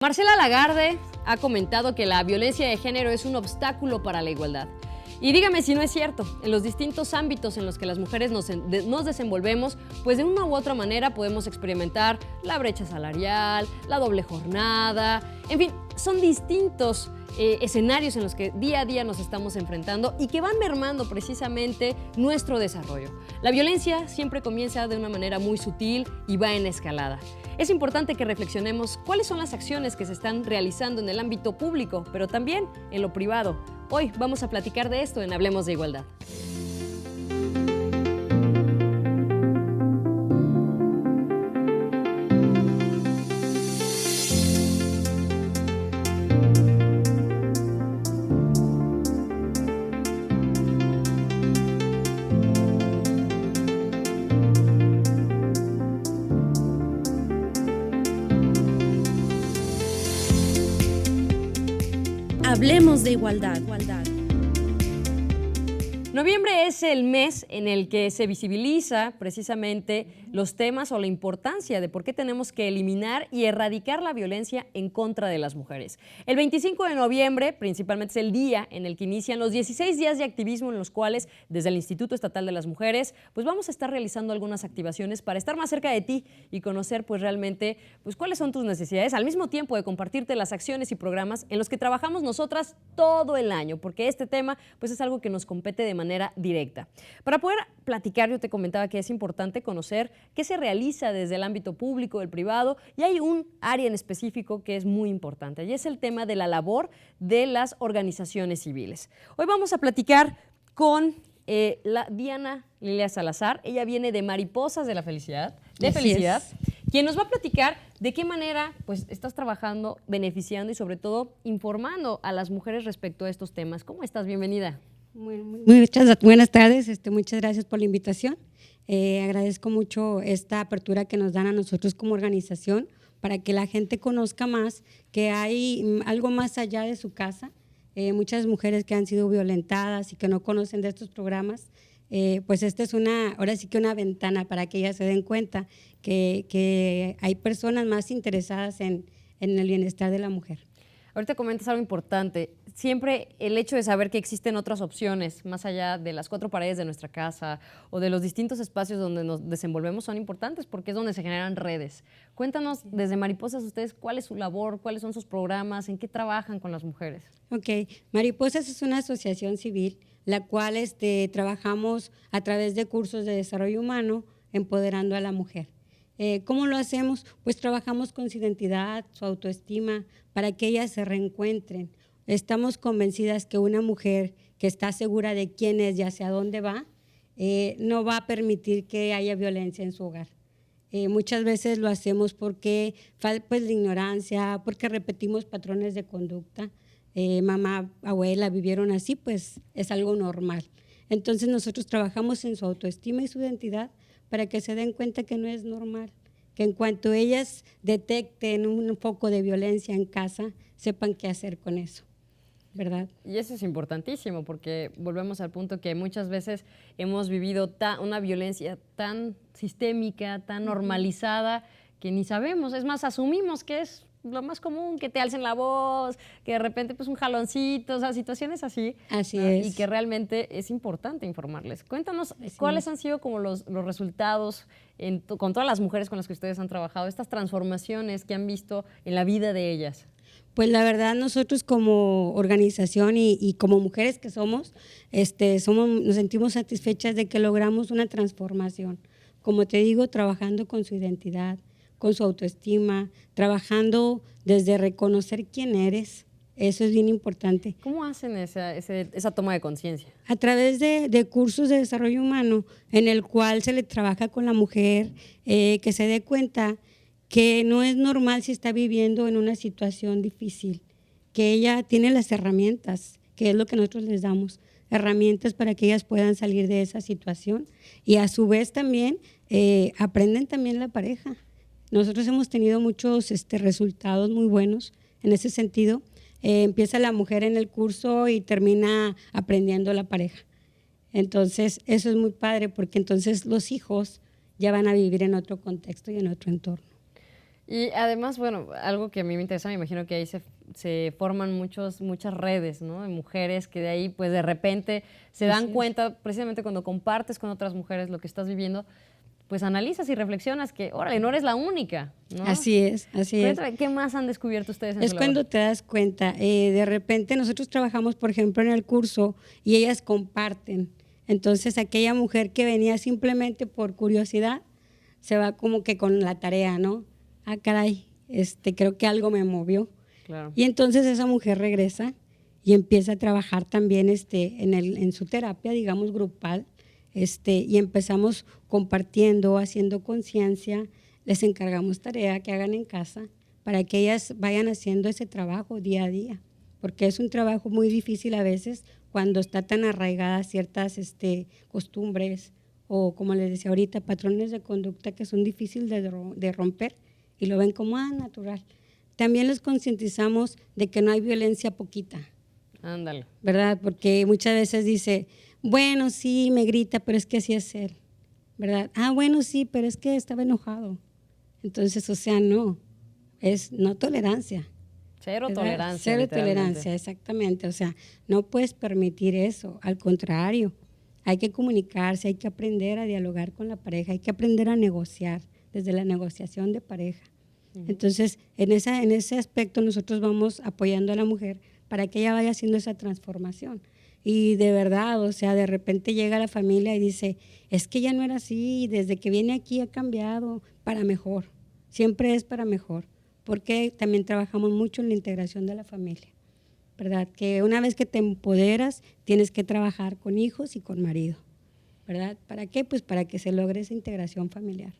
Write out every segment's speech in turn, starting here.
Marcela Lagarde ha comentado que la violencia de género es un obstáculo para la igualdad. Y dígame si no es cierto, en los distintos ámbitos en los que las mujeres nos desenvolvemos, pues de una u otra manera podemos experimentar la brecha salarial, la doble jornada, en fin, son distintos escenarios en los que día a día nos estamos enfrentando y que van mermando precisamente nuestro desarrollo. La violencia siempre comienza de una manera muy sutil y va en escalada. Es importante que reflexionemos cuáles son las acciones que se están realizando en el ámbito público, pero también en lo privado. Hoy vamos a platicar de esto en Hablemos de Igualdad. Hablemos de igualdad. Noviembre es el mes en el que se visibiliza precisamente los temas o la importancia de por qué tenemos que eliminar y erradicar la violencia en contra de las mujeres. El 25 de noviembre, principalmente, es el día en el que inician los 16 días de activismo en los cuales, desde el Instituto Estatal de las Mujeres, pues vamos a estar realizando algunas activaciones para estar más cerca de ti y conocer pues realmente pues cuáles son tus necesidades, al mismo tiempo de compartirte las acciones y programas en los que trabajamos nosotras todo el año, porque este tema pues es algo que nos compete de manera directa. Para poder platicar, yo te comentaba que es importante conocer qué se realiza desde el ámbito público, el privado, y hay un área en específico que es muy importante, y es el tema de la labor de las organizaciones civiles. Hoy vamos a platicar con Diana Lilia Salazar. Ella viene de Mariposas de la Felicidad, quien nos va a platicar de qué manera pues, estás trabajando, beneficiando y sobre todo informando a las mujeres respecto a estos temas. ¿Cómo estás? Bienvenida. Muchas buenas tardes, muchas gracias por la invitación. Agradezco mucho esta apertura que nos dan a nosotros como organización para que la gente conozca más que hay algo más allá de su casa. Muchas mujeres que han sido violentadas y que no conocen de estos programas, pues esta es ahora sí que una ventana para que ellas se den cuenta que hay personas más interesadas en el bienestar de la mujer. Ahorita comentas algo importante. Siempre el hecho de saber que existen otras opciones más allá de las cuatro paredes de nuestra casa o de los distintos espacios donde nos desenvolvemos son importantes porque es donde se generan redes. Cuéntanos desde Mariposas ustedes cuál es su labor, cuáles son sus programas, en qué trabajan con las mujeres. Ok, Mariposas es una asociación civil la cual trabajamos a través de cursos de desarrollo humano empoderando a la mujer. ¿Cómo lo hacemos? Pues trabajamos con su identidad, su autoestima, para que ellas se reencuentren. Estamos convencidas que una mujer que está segura de quién es y hacia dónde va, no va a permitir que haya violencia en su hogar. Muchas veces lo hacemos porque pues, la ignorancia, porque repetimos patrones de conducta. Mamá, abuela vivieron así, pues es algo normal. Entonces nosotros trabajamos en su autoestima y su identidad para que se den cuenta que no es normal, que en cuanto ellas detecten un foco de violencia en casa, sepan qué hacer con eso, ¿verdad? Y eso es importantísimo porque volvemos al punto que muchas veces hemos vivido una violencia tan sistémica, tan normalizada, que ni sabemos, es más, asumimos que es lo más común, que te alcen la voz, que de repente pues un jaloncito, o sea, situaciones así. Así es. Y que realmente es importante informarles. Cuéntanos cuáles han sido como los resultados con todas las mujeres con las que ustedes han trabajado, estas transformaciones que han visto en la vida de ellas. Pues la verdad nosotros como organización y como mujeres que somos, nos sentimos satisfechas de que logramos una transformación. Como te digo, trabajando con su identidad, con su autoestima, trabajando desde reconocer quién eres. Eso es bien importante. ¿Cómo hacen esa toma de conciencia? A través de cursos de desarrollo humano en el cual se le trabaja con la mujer, que se dé cuenta que no es normal si está viviendo en una situación difícil, que ella tiene las herramientas, que es lo que nosotros les damos, herramientas para que ellas puedan salir de esa situación y a su vez también aprenden también la pareja. Nosotros hemos tenido muchos resultados muy buenos en ese sentido. Empieza la mujer en el curso y termina aprendiendo la pareja. Entonces, eso es muy padre porque entonces los hijos ya van a vivir en otro contexto y en otro entorno. Y además, bueno, algo que a mí me interesa, me imagino que ahí se forman muchas redes, ¿no? De mujeres que de ahí, pues de repente se dan Así es. cuenta, precisamente cuando compartes con otras mujeres lo que estás viviendo, pues analizas y reflexionas que, órale, no eres la única, ¿no? Así es, así es. Cuéntame, ¿qué más han descubierto ustedes en Es su labor? cuando te das cuenta, de repente nosotros trabajamos, por ejemplo, en el curso y ellas comparten. Entonces aquella mujer que venía simplemente por curiosidad, se va como que con la tarea, ¿no? Ah, caray, creo que algo me movió. Claro. Y entonces esa mujer regresa y empieza a trabajar también en su terapia, digamos, grupal, y empezamos compartiendo, haciendo conciencia, les encargamos tarea que hagan en casa para que ellas vayan haciendo ese trabajo día a día, porque es un trabajo muy difícil a veces cuando está tan arraigadas ciertas costumbres o, como les decía ahorita, patrones de conducta que son difíciles de romper y lo ven como natural. También les concientizamos de que no hay violencia poquita, Ándale. ¿verdad? Porque muchas veces dice, bueno, sí, me grita, pero es que así es él, ¿verdad? Ah, bueno, sí, pero es que estaba enojado. Entonces, o sea, no, es no tolerancia. Cero ¿Verdad? tolerancia. Cero literalmente. tolerancia, exactamente. O sea, no puedes permitir eso. Al contrario, hay que comunicarse, hay que aprender a dialogar con la pareja, hay que aprender a negociar desde la negociación de pareja. Entonces, en ese aspecto nosotros vamos apoyando a la mujer para que ella vaya haciendo esa transformación. Y de verdad, o sea, de repente llega la familia y dice, es que ya no era así, desde que viene aquí ha cambiado para mejor, siempre es para mejor, porque también trabajamos mucho en la integración de la familia, ¿verdad? Que una vez que te empoderas, tienes que trabajar con hijos y con marido, ¿verdad? ¿Para qué? Pues para que se logre esa integración familiar.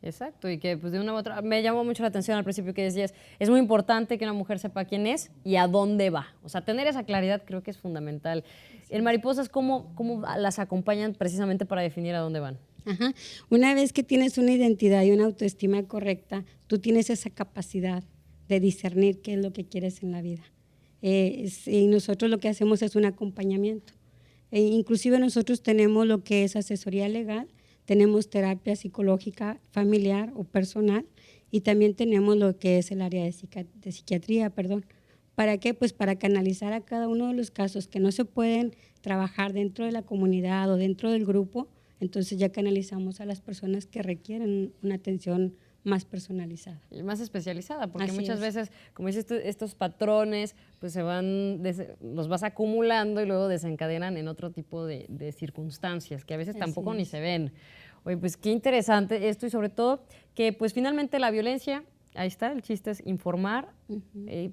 Exacto, y que pues de una u otra, me llamó mucho la atención al principio que decías, es muy importante que una mujer sepa quién es y a dónde va. O sea, tener esa claridad creo que es fundamental. En Mariposas, ¿cómo las acompañan precisamente para definir a dónde van? Ajá. Una vez que tienes una identidad y una autoestima correcta, tú tienes esa capacidad de discernir qué es lo que quieres en la vida. Y nosotros lo que hacemos es un acompañamiento. Inclusive nosotros tenemos lo que es asesoría legal, tenemos terapia psicológica familiar o personal y también tenemos lo que es el área de psiquiatría, perdón. ¿Para qué? Pues para canalizar a cada uno de los casos que no se pueden trabajar dentro de la comunidad o dentro del grupo, entonces ya canalizamos a las personas que requieren una atención más personalizada. Y más especializada, porque Así muchas es. veces, como dices, estos patrones, pues los vas acumulando y luego desencadenan en otro tipo de circunstancias que a veces Así tampoco ni es. se ven. Oye, pues qué interesante esto y sobre todo que pues finalmente la violencia, ahí está, el chiste es informar,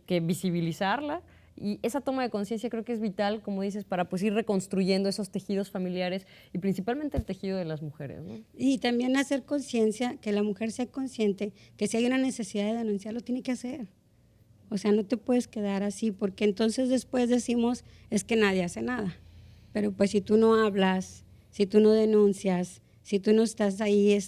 que visibilizarla y esa toma de conciencia creo que es vital, como dices, para pues ir reconstruyendo esos tejidos familiares y principalmente el tejido de las mujeres, ¿no? Y también hacer conciencia, que la mujer sea consciente que si hay una necesidad de denunciar, lo tiene que hacer. O sea, no te puedes quedar así, porque entonces después decimos, es que nadie hace nada. Pero pues si tú no hablas, si tú no denuncias, si tú no estás ahí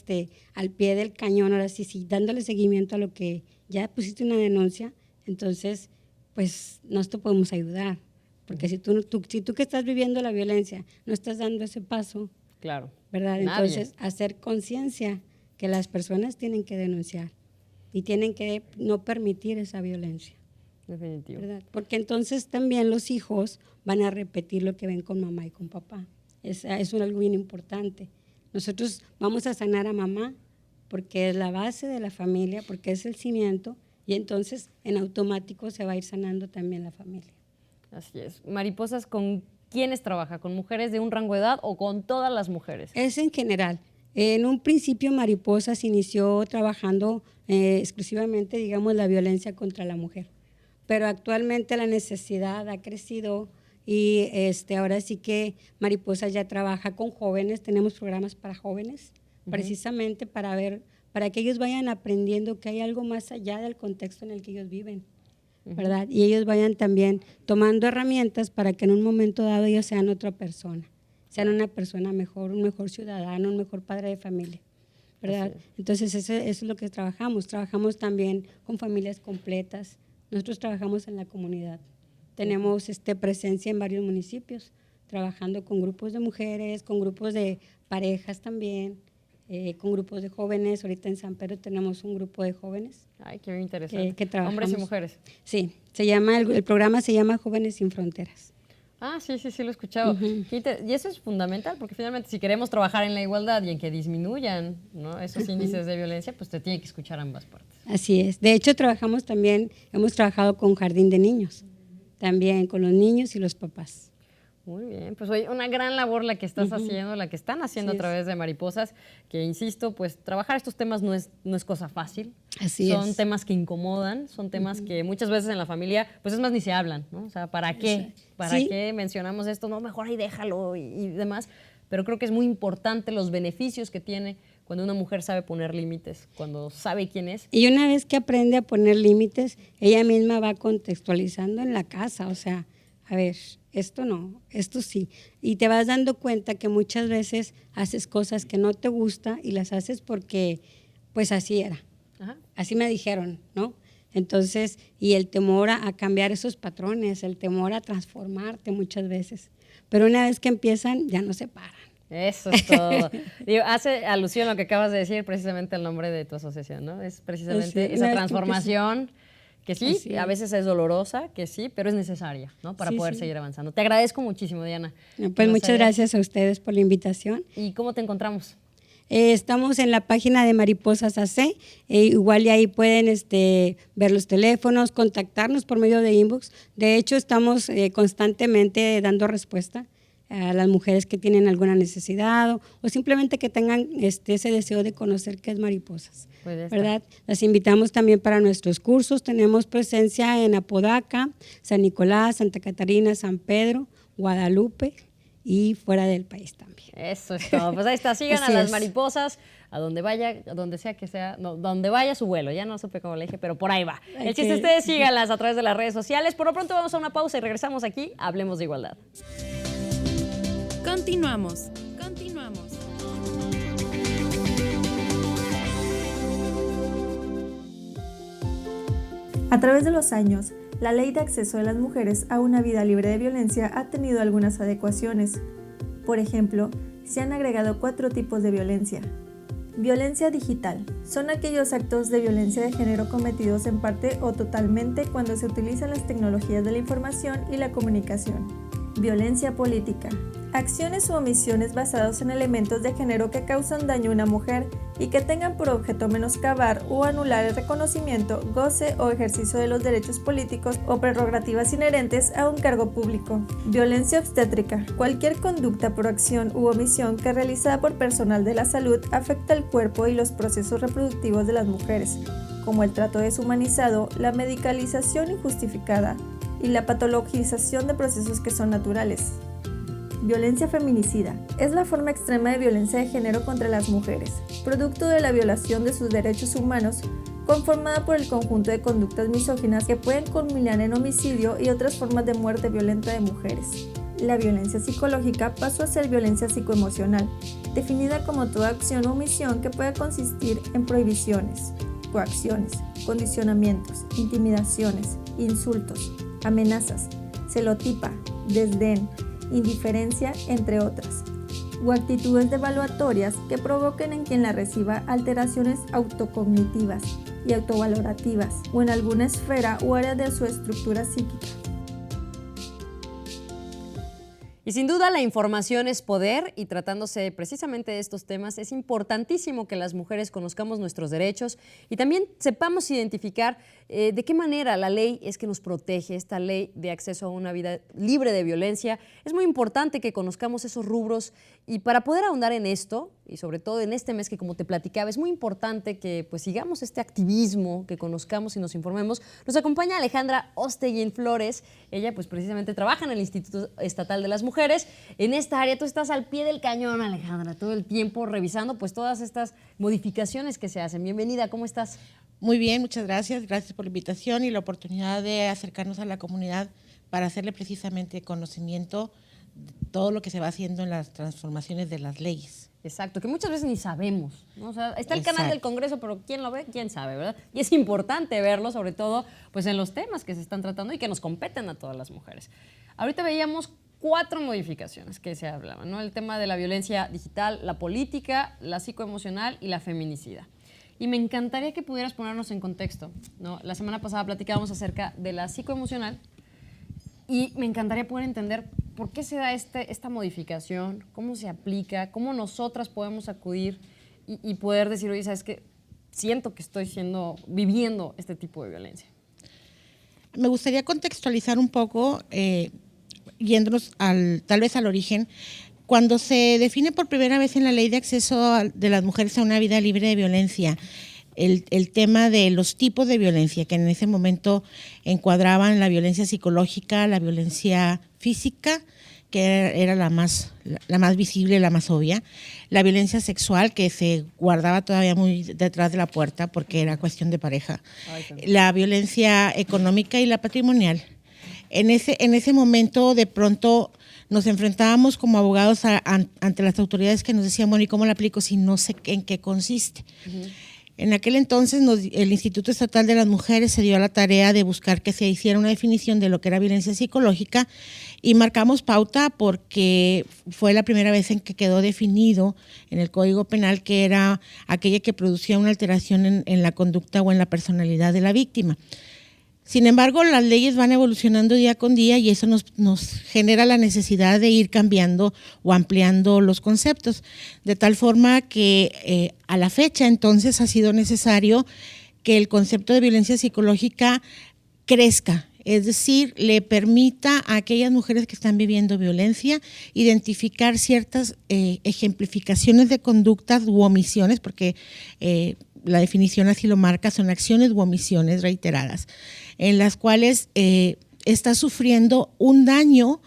al pie del cañón, ahora sí, dándole seguimiento a lo que ya pusiste una denuncia, entonces pues no te podemos ayudar. Porque si tú que estás viviendo la violencia no estás dando ese paso, Claro. ¿verdad? Nadie. Entonces, hacer conciencia que las personas tienen que denunciar y tienen que no permitir esa violencia, Definitivo. ¿verdad? Porque entonces también los hijos van a repetir lo que ven con mamá y con papá. Es algo bien importante. Nosotros vamos a sanar a mamá porque es la base de la familia, porque es el cimiento, y entonces en automático se va a ir sanando también la familia. Así es. Mariposas, ¿con quiénes trabaja? ¿Con mujeres de un rango de edad o con todas las mujeres? Es en general. En un principio Mariposas inició trabajando exclusivamente, digamos, la violencia contra la mujer, pero actualmente la necesidad ha crecido y ahora sí que Mariposas ya trabaja con jóvenes, tenemos programas para jóvenes, precisamente para que ellos vayan aprendiendo que hay algo más allá del contexto en el que ellos viven, ¿verdad? Y ellos vayan también tomando herramientas para que en un momento dado ellos sean otra persona, sean una persona mejor, un mejor ciudadano, un mejor padre de familia, ¿verdad? Entonces eso es lo que trabajamos también con familias completas, nosotros trabajamos en la comunidad, tenemos presencia en varios municipios, trabajando con grupos de mujeres, con grupos de parejas también, con grupos de jóvenes. Ahorita en San Pedro tenemos un grupo de jóvenes. Ay, qué interesante. Que trabajamos. Hombres y mujeres. Sí, el programa se llama Jóvenes Sin Fronteras. Ah, sí, lo he escuchado. Y eso es fundamental, porque finalmente si queremos trabajar en la igualdad y en que disminuyan, ¿no?, esos índices de violencia, pues te tiene que escuchar ambas partes. Así es. De hecho, hemos trabajado con Jardín de Niños, también con los niños y los papás. Muy bien, pues oye, una gran labor la que estás haciendo, la que están haciendo a través de Mariposas, que insisto, pues trabajar estos temas no es cosa fácil. Así son temas que incomodan, son temas que muchas veces en la familia, pues es más, ni se hablan, ¿no? O sea, ¿para qué? ¿Para qué mencionamos esto? No, mejor ahí déjalo y demás. Pero creo que es muy importante los beneficios que tiene cuando una mujer sabe poner límites, cuando sabe quién es. Y una vez que aprende a poner límites, ella misma va contextualizando en la casa, o sea, a ver, esto no, esto sí. Y te vas dando cuenta que muchas veces haces cosas que no te gusta y las haces porque, pues así era. Ajá. Así me dijeron, ¿no? Entonces, y el temor a cambiar esos patrones, el temor a transformarte muchas veces. Pero una vez que empiezan, ya no se paran. Eso es todo. Digo, hace alusión a lo que acabas de decir, precisamente al nombre de tu asociación, ¿no? Es precisamente esa transformación que sí, a veces es dolorosa, que sí, pero es necesaria, ¿no? Para poder seguir avanzando. Te agradezco muchísimo, Diana. Pues muchas gracias a ustedes por la invitación. ¿Y cómo te encontramos? Estamos en la página de Mariposas AC, igual y ahí pueden ver los teléfonos, contactarnos por medio de inbox. De hecho, estamos constantemente dando respuesta a las mujeres que tienen alguna necesidad o simplemente que tengan ese deseo de conocer qué es Mariposas, ¿verdad? Las invitamos también para nuestros cursos. Tenemos presencia en Apodaca, San Nicolás, Santa Catarina, San Pedro, Guadalupe y fuera del país también. Eso es todo. Pues ahí está, sigan a las Mariposas, a donde vaya, a donde sea que sea, no, donde vaya su vuelo, ya no supe cómo le dije, pero por ahí va. El chiste, ustedes síganlas a través de las redes sociales. Por lo pronto vamos a una pausa y regresamos aquí, Hablemos de Igualdad. Continuamos. A través de los años, la Ley de Acceso de las Mujeres a una Vida Libre de Violencia ha tenido algunas adecuaciones. Por ejemplo, se han agregado 4 tipos de violencia. Violencia digital. Son aquellos actos de violencia de género cometidos en parte o totalmente cuando se utilizan las tecnologías de la información y la comunicación. Violencia política. Acciones u omisiones basadas en elementos de género que causan daño a una mujer y que tengan por objeto menoscabar o anular el reconocimiento, goce o ejercicio de los derechos políticos o prerrogativas inherentes a un cargo público. Violencia obstétrica. Cualquier conducta por acción u omisión que realizada por personal de la salud afecta el cuerpo y los procesos reproductivos de las mujeres, como el trato deshumanizado, la medicalización injustificada y la patologización de procesos que son naturales. Violencia feminicida. Es la forma extrema de violencia de género contra las mujeres, producto de la violación de sus derechos humanos, conformada por el conjunto de conductas misóginas que pueden culminar en homicidio y otras formas de muerte violenta de mujeres. La violencia psicológica pasó a ser violencia psicoemocional, definida como toda acción o omisión que pueda consistir en prohibiciones, coacciones, condicionamientos, intimidaciones, insultos, amenazas, celotipa, desdén, indiferencia, entre otras, o actitudes devaluatorias que provoquen en quien la reciba alteraciones autocognitivas y autovalorativas, o en alguna esfera o área de su estructura psíquica. Y sin duda la información es poder, y tratándose precisamente de estos temas es importantísimo que las mujeres conozcamos nuestros derechos y también sepamos identificar de qué manera la ley es que nos protege, esta ley de acceso a una vida libre de violencia. Es muy importante que conozcamos esos rubros, y para poder ahondar en esto, y sobre todo en este mes que, como te platicaba, es muy importante que pues sigamos este activismo, que conozcamos y nos informemos. Nos acompaña Alejandra Osteguín Flores. Ella pues precisamente trabaja en el Instituto Estatal de las Mujeres. En esta área tú estás al pie del cañón, Alejandra, todo el tiempo revisando pues todas estas modificaciones que se hacen. Bienvenida, ¿cómo estás? Muy bien, muchas gracias. Gracias por la invitación y la oportunidad de acercarnos a la comunidad para hacerle precisamente conocimiento de todo lo que se va haciendo en las transformaciones de las leyes. Exacto, que muchas veces ni sabemos, ¿no? O sea, está el canal del Congreso, pero ¿quién lo ve? ¿Quién sabe, verdad? Y es importante verlo, sobre todo pues en los temas que se están tratando y que nos competen a todas las mujeres. Ahorita veíamos 4 modificaciones que se hablaban, ¿no? El tema de la violencia digital, la política, la psicoemocional y la feminicida. Y me encantaría que pudieras ponernos en contexto, ¿no? La semana pasada platicábamos acerca de la psicoemocional y me encantaría poder entender por qué se da esta modificación, cómo se aplica, cómo nosotras podemos acudir y poder decir, oye, ¿sabes qué? Siento que estoy viviendo este tipo de violencia. Me gustaría contextualizar un poco, yéndonos tal vez al origen. Cuando se define por primera vez en la Ley de Acceso de las Mujeres a una Vida Libre de Violencia el tema de los tipos de violencia, que en ese momento encuadraban la violencia psicológica, la violencia física, que era la más visible, la más obvia, la violencia sexual, que se guardaba todavía muy detrás de la puerta porque era cuestión de pareja, la violencia económica y la patrimonial. En ese momento, de pronto, nos enfrentábamos como abogados ante las autoridades que nos decían, bueno, ¿y cómo la aplico si no sé en qué consiste? En aquel entonces el Instituto Estatal de las Mujeres se dio a la tarea de buscar que se hiciera una definición de lo que era violencia psicológica y marcamos pauta porque fue la primera vez en que quedó definido en el Código Penal que era aquella que producía una alteración en la conducta o en la personalidad de la víctima. Sin embargo, las leyes van evolucionando día con día y eso nos genera la necesidad de ir cambiando o ampliando los conceptos, de tal forma que a la fecha entonces ha sido necesario que el concepto de violencia psicológica crezca, es decir, le permita a aquellas mujeres que están viviendo violencia identificar ciertas ejemplificaciones de conductas u omisiones, porque la definición así lo marca, son acciones u omisiones reiteradas, en las cuales estás sufriendo un daño,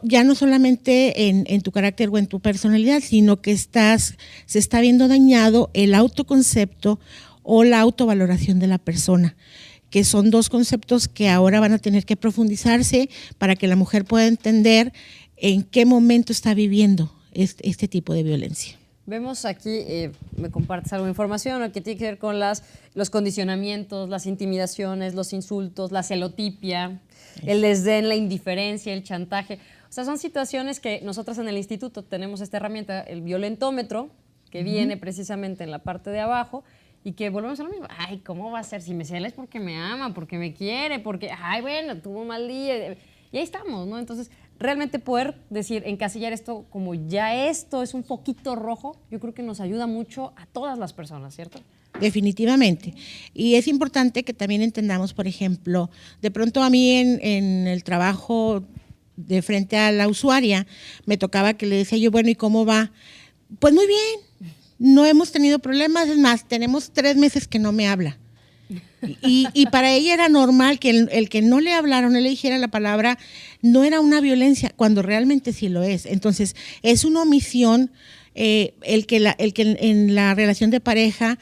ya no solamente en tu carácter o en tu personalidad, sino que se está viendo dañado el autoconcepto o la autovaloración de la persona, que son dos conceptos que ahora van a tener que profundizarse para que la mujer pueda entender en qué momento está viviendo este tipo de violencia. Vemos aquí, me compartes algo de información, ¿no?, que tiene que ver con los condicionamientos, las intimidaciones, los insultos, la celotipia, el desdén, la indiferencia, el chantaje. O sea, son situaciones que nosotras en el instituto tenemos esta herramienta, el violentómetro, que viene precisamente en la parte de abajo y que volvemos a lo mismo. Ay, ¿cómo va a ser? Si me cela es porque me ama, porque me quiere, porque, ay, bueno, tuvo un mal día. Y ahí estamos, ¿no? Entonces, realmente poder decir, encasillar esto como ya esto es un poquito rojo, yo creo que nos ayuda mucho a todas las personas, ¿cierto? Definitivamente. Y es importante que también entendamos, por ejemplo, de pronto a mí en el trabajo de frente a la usuaria me tocaba que le decía yo, bueno, ¿y cómo va? Pues muy bien, no hemos tenido problemas, es más, tenemos 3 meses que no me habla. Y para ella era normal que el que no le hablara, no le dijera la palabra, no era una violencia, cuando realmente sí lo es. Entonces, es una omisión el que en la relación de pareja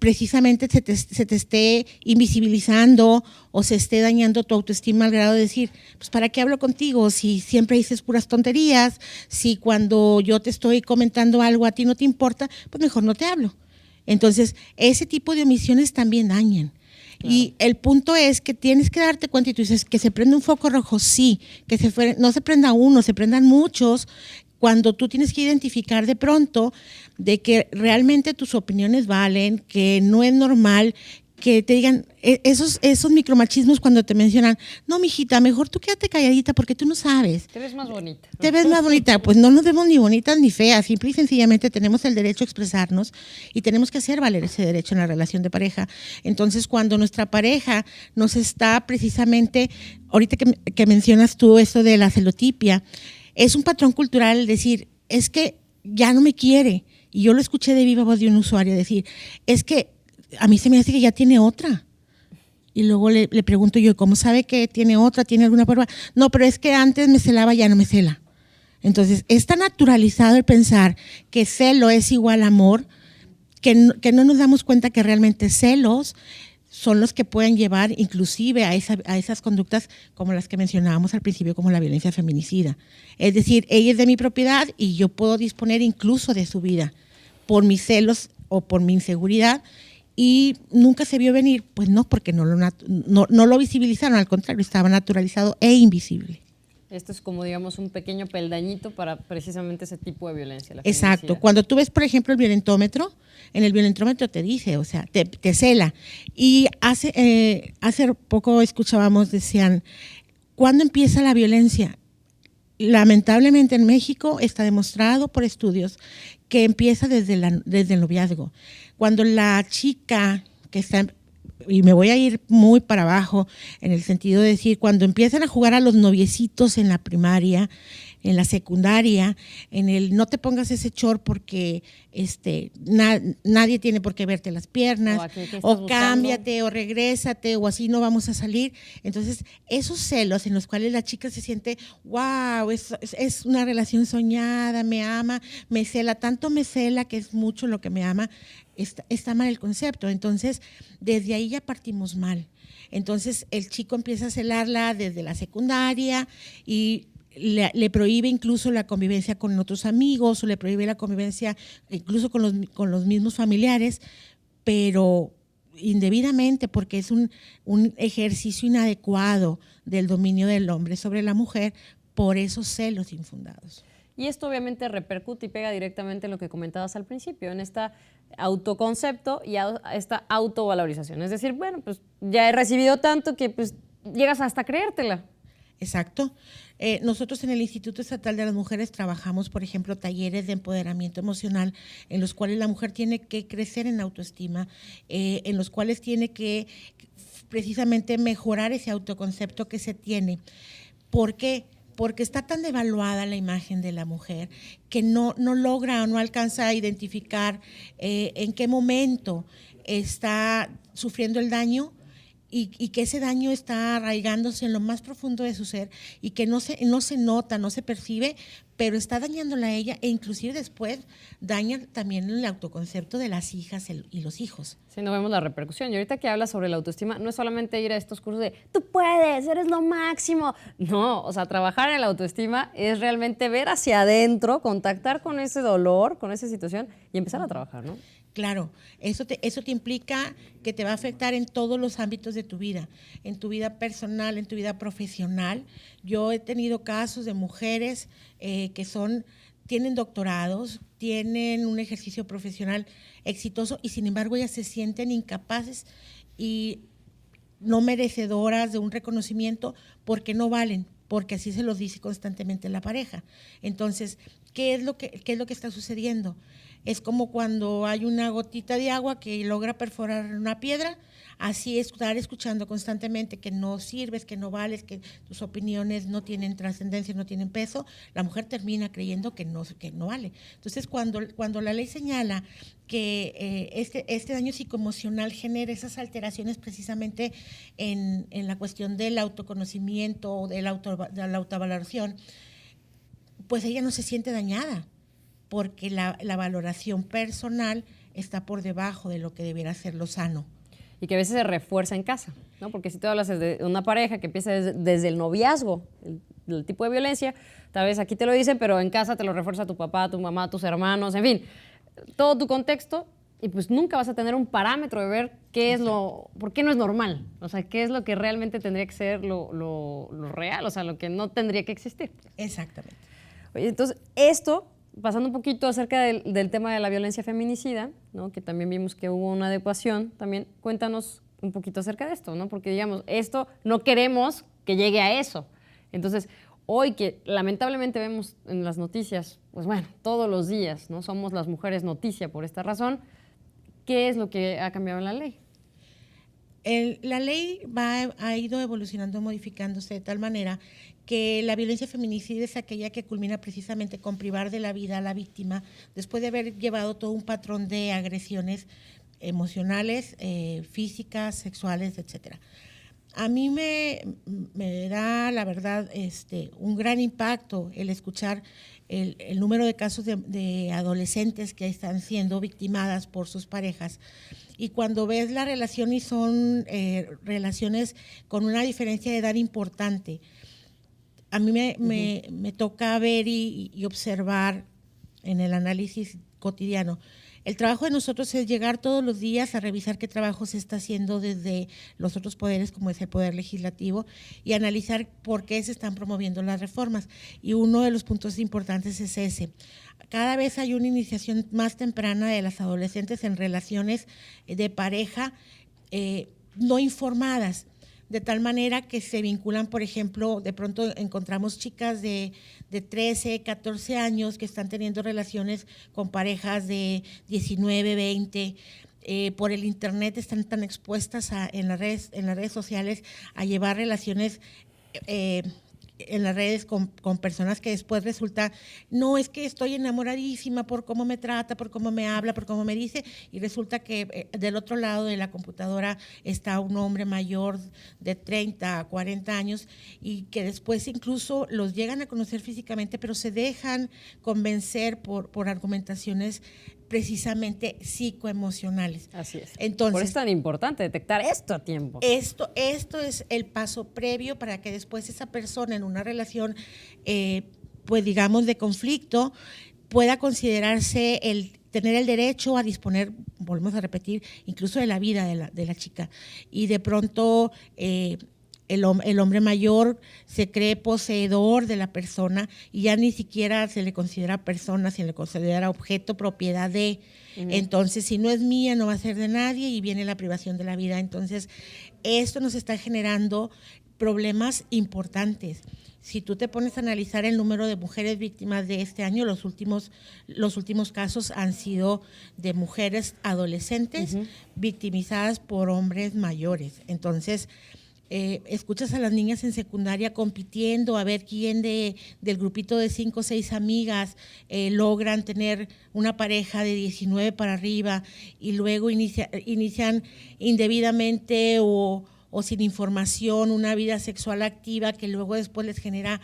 precisamente se te esté invisibilizando o se esté dañando tu autoestima al grado de decir, pues ¿para qué hablo contigo si siempre dices puras tonterías? Si cuando yo te estoy comentando algo a ti no te importa, pues mejor no te hablo. Entonces, ese tipo de omisiones también dañan. Claro. Y el punto es que tienes que darte cuenta y tú dices que se prende un foco rojo, sí, que no se prenda uno, se prendan muchos, cuando tú tienes que identificar de pronto de que realmente tus opiniones valen, que no es normal que te digan esos micromachismos cuando te mencionan, no, mijita, mejor tú quédate calladita porque tú no sabes. Te ves más bonita. Te ves más bonita. Pues no nos vemos ni bonitas ni feas, simple y sencillamente tenemos el derecho a expresarnos y tenemos que hacer valer ese derecho en la relación de pareja. Entonces, cuando nuestra pareja nos está precisamente, ahorita que mencionas tú esto de la celotipia, es un patrón cultural decir, es que ya no me quiere. Y yo lo escuché de viva voz de un usuario decir, es que a mí se me hace que ya tiene otra. Y luego le pregunto yo, ¿cómo sabe que tiene otra? ¿Tiene alguna prueba? No, pero es que antes me celaba, ya no me cela. Entonces, es tan naturalizado el pensar que celo es igual a amor, que no nos damos cuenta que realmente celos son los que pueden llevar inclusive a esas conductas como las que mencionábamos al principio, como la violencia feminicida. Es decir, ella es de mi propiedad y yo puedo disponer incluso de su vida por mis celos o por mi inseguridad. Y nunca se vio venir, pues no, porque no lo visibilizaron, al contrario, estaba naturalizado e invisible. Esto es como, digamos, un pequeño peldañito para precisamente ese tipo de violencia. La Exacto. feminicidio. Cuando tú ves, por ejemplo, el violentómetro, en el violentómetro te dice, o sea, te cela. Y hace poco escuchábamos, decían, ¿cuándo empieza la violencia? Lamentablemente en México está demostrado por estudios que empieza desde el noviazgo. Cuando la chica que está, y me voy a ir muy para abajo en el sentido de decir, cuando empiezan a jugar a los noviecitos en la primaria, en la secundaria, en el no te pongas ese short porque nadie tiene por qué verte las piernas, o cámbiate, o regrésate, o así no vamos a salir. Entonces, esos celos en los cuales la chica se siente, wow, es una relación soñada, me ama, me cela, tanto me cela que es mucho lo que me ama, está mal el concepto. Entonces, desde ahí ya partimos mal. Entonces, el chico empieza a celarla desde la secundaria y le prohíbe incluso la convivencia con otros amigos, o le prohíbe la convivencia incluso con los mismos familiares, pero indebidamente, porque es un ejercicio inadecuado del dominio del hombre sobre la mujer por esos celos infundados. Y esto obviamente repercute y pega directamente en lo que comentabas al principio, en este autoconcepto y esta autovalorización. Es decir, bueno, pues ya he recibido tanto que pues llegas hasta creértela. Exacto. Nosotros en el Instituto Estatal de las Mujeres trabajamos, por ejemplo, talleres de empoderamiento emocional en los cuales la mujer tiene que crecer en autoestima, en los cuales tiene que precisamente mejorar ese autoconcepto que se tiene. ¿Por qué? Porque está tan devaluada la imagen de la mujer que no logra o no alcanza a identificar en qué momento está sufriendo el daño y que ese daño está arraigándose en lo más profundo de su ser y que no se nota, no se percibe, pero está dañándola a ella e inclusive después daña también el autoconcepto de las hijas y los hijos. Sí, no vemos la repercusión. Y ahorita que hablas sobre la autoestima, no es solamente ir a estos cursos de tú puedes, eres lo máximo. No, o sea, trabajar en la autoestima es realmente ver hacia adentro, contactar con ese dolor, con esa situación y empezar a trabajar, ¿no? Claro, eso te implica que te va a afectar en todos los ámbitos de tu vida, en tu vida personal, en tu vida profesional. Yo he tenido casos de mujeres que tienen doctorados, tienen un ejercicio profesional exitoso y sin embargo ellas se sienten incapaces y no merecedoras de un reconocimiento porque no valen, porque así se los dice constantemente la pareja. Entonces, ¿qué es lo que está sucediendo? Es como cuando hay una gotita de agua que logra perforar una piedra, así es estar escuchando constantemente que no sirves, que no vales, que tus opiniones no tienen trascendencia, no tienen peso, la mujer termina creyendo que no vale. Entonces, cuando la ley señala que este daño psicoemocional genera esas alteraciones precisamente en la cuestión del autoconocimiento o de la autovaloración, pues ella no se siente dañada, porque la valoración personal está por debajo de lo que debiera ser lo sano. Y que a veces se refuerza en casa, ¿no? Porque si tú hablas de una pareja que empieza desde el noviazgo, el tipo de violencia, tal vez aquí te lo dicen, pero en casa te lo refuerza tu papá, tu mamá, tus hermanos, en fin, todo tu contexto, y pues nunca vas a tener un parámetro de ver por qué no es normal, o sea, qué es lo que realmente tendría que ser lo real, o sea, lo que no tendría que existir. Exactamente. Oye, entonces, esto, pasando un poquito acerca del tema de la violencia feminicida, ¿no? Que también vimos que hubo una adecuación, también cuéntanos un poquito acerca de esto, ¿no? Porque, digamos, esto no queremos que llegue a eso. Entonces, hoy que lamentablemente vemos en las noticias, pues bueno, todos los días, ¿no? Somos las mujeres noticia por esta razón. ¿Qué es lo que ha cambiado en la ley? La ley ha ido evolucionando, modificándose de tal manera que la violencia feminicida es aquella que culmina precisamente con privar de la vida a la víctima después de haber llevado todo un patrón de agresiones emocionales, físicas, sexuales, etcétera. A mí me da, la verdad, un gran impacto el escuchar el número de casos de adolescentes que están siendo victimadas por sus parejas. Y cuando ves la relación y son relaciones con una diferencia de edad importante, a mí me toca ver y observar en el análisis cotidiano El trabajo de nosotros es llegar todos los días a revisar qué trabajo se está haciendo desde los otros poderes, como es el Poder Legislativo, y analizar por qué se están promoviendo las reformas. Y uno de los puntos importantes es ese. Cada vez hay una iniciación más temprana de las adolescentes en relaciones de pareja no informadas, de tal manera que se vinculan, por ejemplo, de pronto encontramos chicas de 13, 14 años que están teniendo relaciones con parejas de 19, 20, por el internet están tan expuestas en las redes sociales a llevar relaciones en las redes con personas que después resulta, no, es que estoy enamoradísima por cómo me trata, por cómo me habla, por cómo me dice, y resulta que del otro lado de la computadora está un hombre mayor de 30 a 40 años y que después incluso los llegan a conocer físicamente, pero se dejan convencer por argumentaciones precisamente psicoemocionales. Así es. Entonces, por eso es tan importante detectar esto a tiempo. Esto es el paso previo para que después esa persona en una relación, pues digamos, de conflicto, pueda considerarse el tener el derecho a disponer, volvemos a repetir, incluso de la vida de la chica. Y de pronto el hombre mayor se cree poseedor de la persona y ya ni siquiera se le considera persona, se le considera objeto, propiedad de. Entonces, si no es mía, no va a ser de nadie y viene la privación de la vida. Entonces, esto nos está generando problemas importantes. Si tú te pones a analizar el número de mujeres víctimas de este año, los últimos casos han sido de mujeres adolescentes victimizadas por hombres mayores. Entonces, escuchas a las niñas en secundaria compitiendo a ver quién del grupito de 5 o 6 amigas logran tener una pareja de 19 para arriba y luego inician indebidamente o sin información una vida sexual activa que luego después les genera